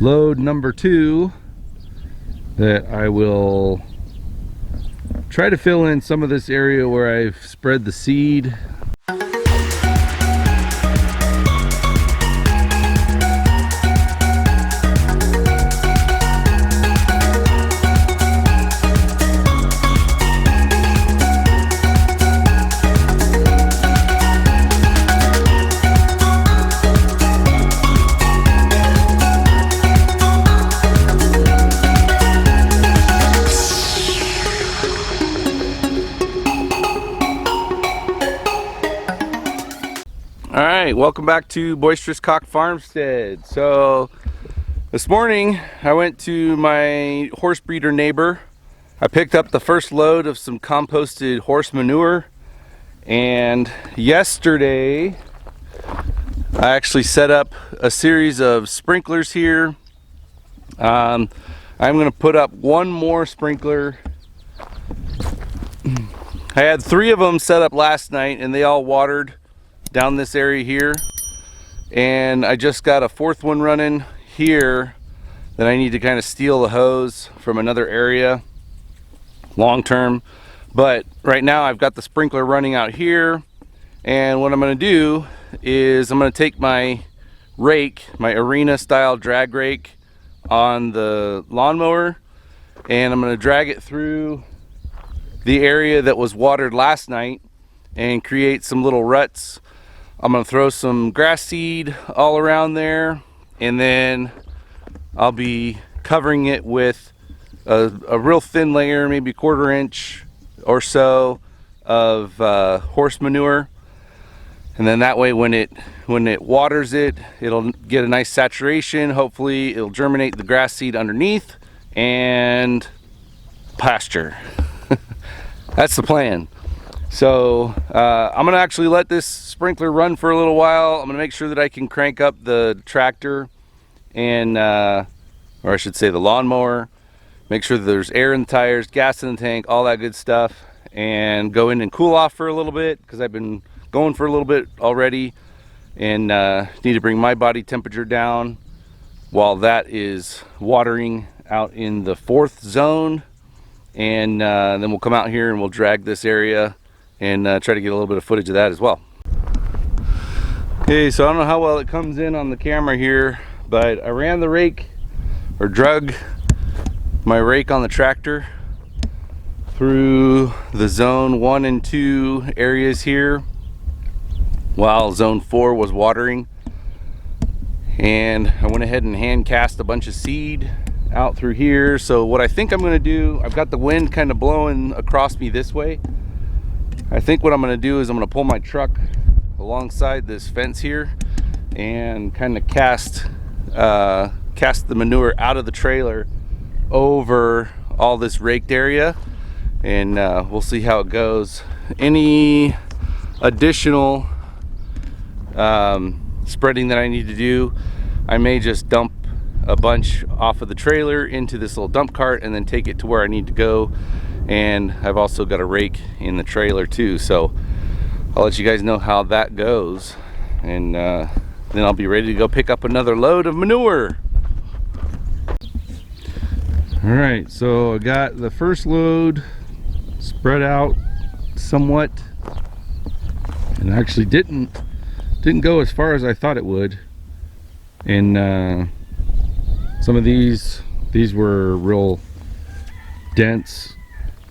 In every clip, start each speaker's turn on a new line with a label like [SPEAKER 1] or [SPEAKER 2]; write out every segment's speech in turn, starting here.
[SPEAKER 1] Load number 2 that I will try to fill in some of this area where I've spread the seed. Alright, welcome back to Boisterous Cock Farmstead. So this morning I went to my horse breeder neighbor. I picked up the first load of some composted horse manure, and yesterday I actually set up a series of sprinklers here. I'm going to put up one more sprinkler. I had 3 of them set up last night and they all watered down this area here, and I just got a 4th one running here that I need to kind of steal the hose from another area long term. But right now I've got the sprinkler running out here, and what I'm going to do is I'm going to take my rake, my arena style drag rake on the lawnmower, and I'm going to drag it through the area that was watered last night and create some little ruts. I'm going to throw some grass seed all around there, and then I'll be covering it with a real thin layer, maybe 1/4 inch or so of horse manure. And then that way when it waters it, it'll get a nice saturation. Hopefully it'll germinate the grass seed underneath and pasture. That's the plan. So I'm gonna actually let this sprinkler run for a little while. I'm gonna make sure that I can crank up the tractor and or I should say the lawnmower, make sure that there's air in the tires, gas in the tank, all that good stuff, and go in and cool off for a little bit, because I've been going for a little bit already, and need to bring my body temperature down while that is watering out in the 4th zone. And then we'll come out here and we'll drag this area and try to get a little bit of footage of that as well. Okay, so I don't know how well it comes in on the camera here, but I ran the rake, or drug my rake on the tractor through the zone 1 and 2 areas here while zone 4 was watering, and I went ahead and hand cast a bunch of seed out through here. So what I think I'm going to do, I've got the wind kind of blowing across me this way. I think what I'm going to do is I'm going to pull my truck alongside this fence here and kind of cast the manure out of the trailer over all this raked area, and we'll see how it goes. Any additional spreading that I need to do, I may just dump a bunch off of the trailer into this little dump cart and then take it to where I need to go. And I've also got a rake in the trailer too, so I'll let you guys know how that goes, and then I'll be ready to go pick up another load of manure. All right, so I got the first load spread out somewhat, and actually didn't go as far as I thought it would. And some of these were real dense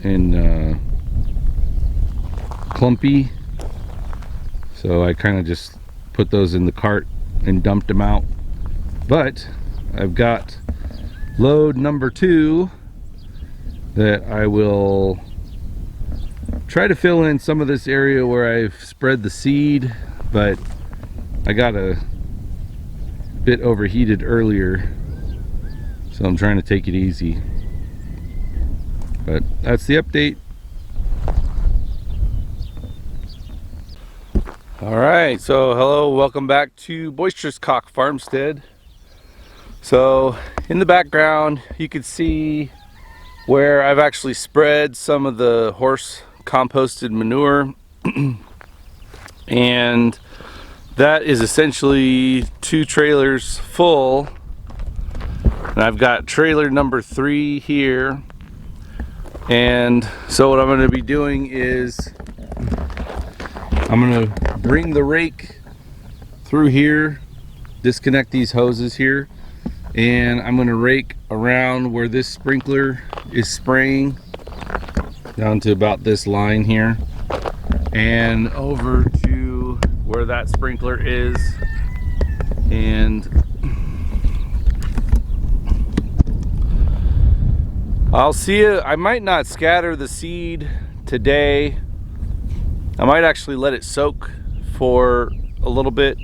[SPEAKER 1] and clumpy, so I kind of just put those in the cart and dumped them out. But I've got load number 2 that I will try to fill in some of this area where I've spread the seed, but I got a bit overheated earlier, so I'm trying to take it easy. But that's the update. All right, so hello, welcome back to Boisterous Cock Farmstead. So in the background you can see where I've actually spread some of the horse composted manure and that is essentially 2 trailers full And I've got trailer number 3 here. And so what I'm going to be doing is I'm going to bring the rake through here, disconnect these hoses here, and I'm going to rake around where this sprinkler is spraying down to about this line here, and over to where that sprinkler is. And I'll see you. I might not scatter the seed today. I might actually let it soak for a little bit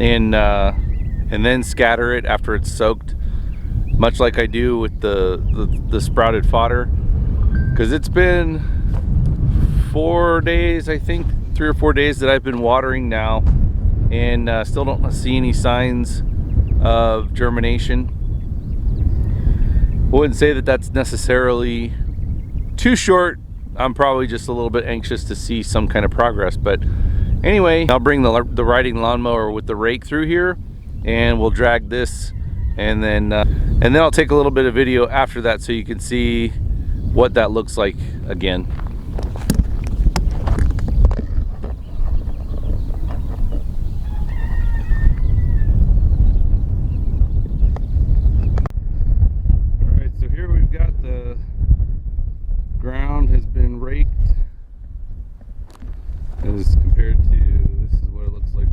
[SPEAKER 1] and then scatter it after it's soaked, much like I do with the sprouted fodder, because it's been 4 days, I think 3 or 4 days that I've been watering now, and still don't see any signs of germination. I wouldn't say that that's necessarily too short. I'm probably just a little bit anxious to see some kind of progress. But anyway, I'll bring the riding lawnmower with the rake through here, and we'll drag this, and then I'll take a little bit of video after that so you can see what that looks like again. Ground has been raked as compared to this is what it looks like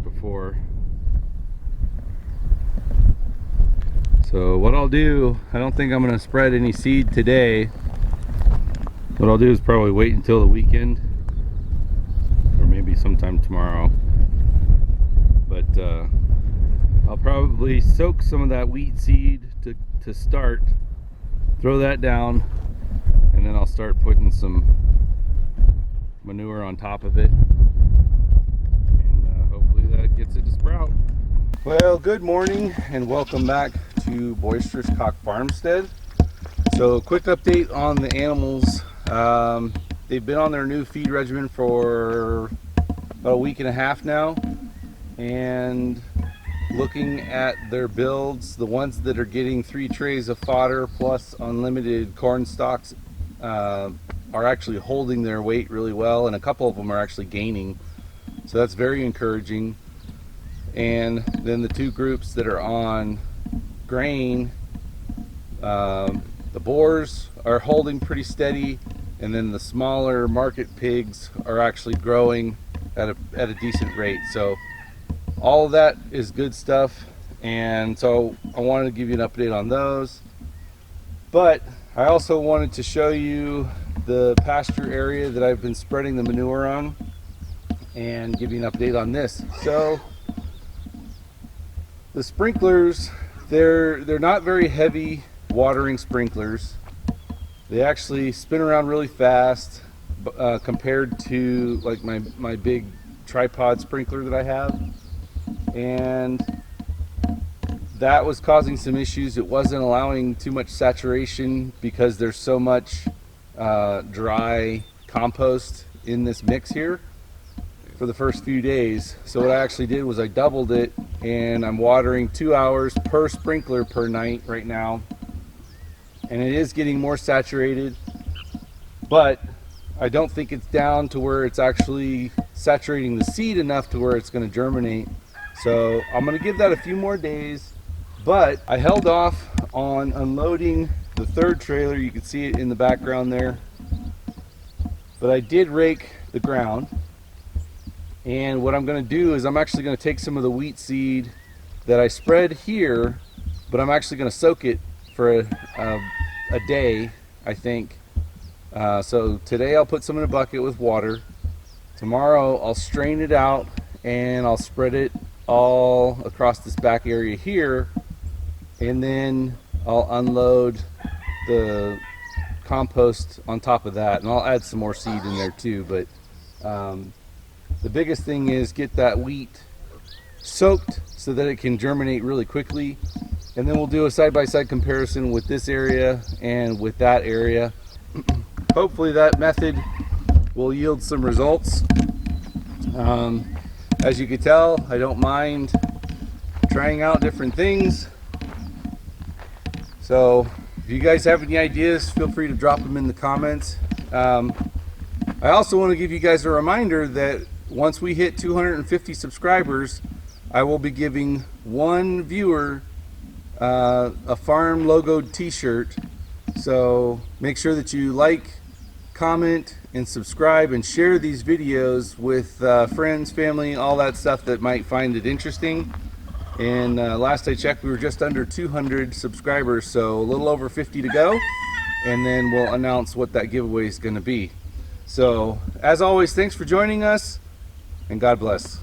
[SPEAKER 1] before. So what I'll do, I don't think I'm going to spread any seed today. What I'll do is probably wait until the weekend, or maybe sometime tomorrow. But I'll probably soak some of that wheat seed to start, throw that down, and then I'll start putting some manure on top of it, and hopefully that gets it to sprout. Well, good morning and welcome back to Boisterous Cock Farmstead. So quick update on the animals. They've been on their new feed regimen for about a week and a half now, and looking at their builds, the ones that are getting 3 trays of fodder plus unlimited corn stalks are actually holding their weight really well, and a couple of them are actually gaining, so that's very encouraging. And then the 2 groups that are on grain, the boars are holding pretty steady, and then the smaller market pigs are actually growing at a decent rate. So all of that is good stuff, and so I wanted to give you an update on those. But I also wanted to show you the pasture area that I've been spreading the manure on, and give you an update on this. So the sprinklers, they're not very heavy watering sprinklers. They actually spin around really fast compared to like my big tripod sprinkler that I have, and that was causing some issues. It wasn't allowing too much saturation because there's so much dry compost in this mix here for the first few days. So what I actually did was I doubled it, and I'm watering 2 hours per sprinkler per night right now, and it is getting more saturated, but I don't think it's down to where it's actually saturating the seed enough to where it's going to germinate. So I'm going to give that a few more days. But I held off on unloading the 3rd trailer. You can see it in the background there. But I did rake the ground. And what I'm going to do is I'm actually going to take some of the wheat seed that I spread here, but I'm actually going to soak it for a day, I think. So today I'll put some in a bucket with water. Tomorrow I'll strain it out and I'll spread it all across this back area here, and then I'll unload the compost on top of that, and I'll add some more seed in there too. But the biggest thing is get that wheat soaked so that it can germinate really quickly, and then we'll do a side-by-side comparison with this area and with that area. Hopefully that method will yield some results. As you can tell, I don't mind trying out different things. So if you guys have any ideas, feel free to drop them in the comments. I also want to give you guys a reminder that once we hit 250 subscribers, I will be giving one viewer a farm logoed t-shirt. So make sure that you like, comment, and subscribe, and share these videos with friends, family, all that stuff that might find it interesting. And last I checked, we were just under 200 subscribers, so a little over 50 to go, and then we'll announce what that giveaway is going to be. So as always, thanks for joining us, and God bless.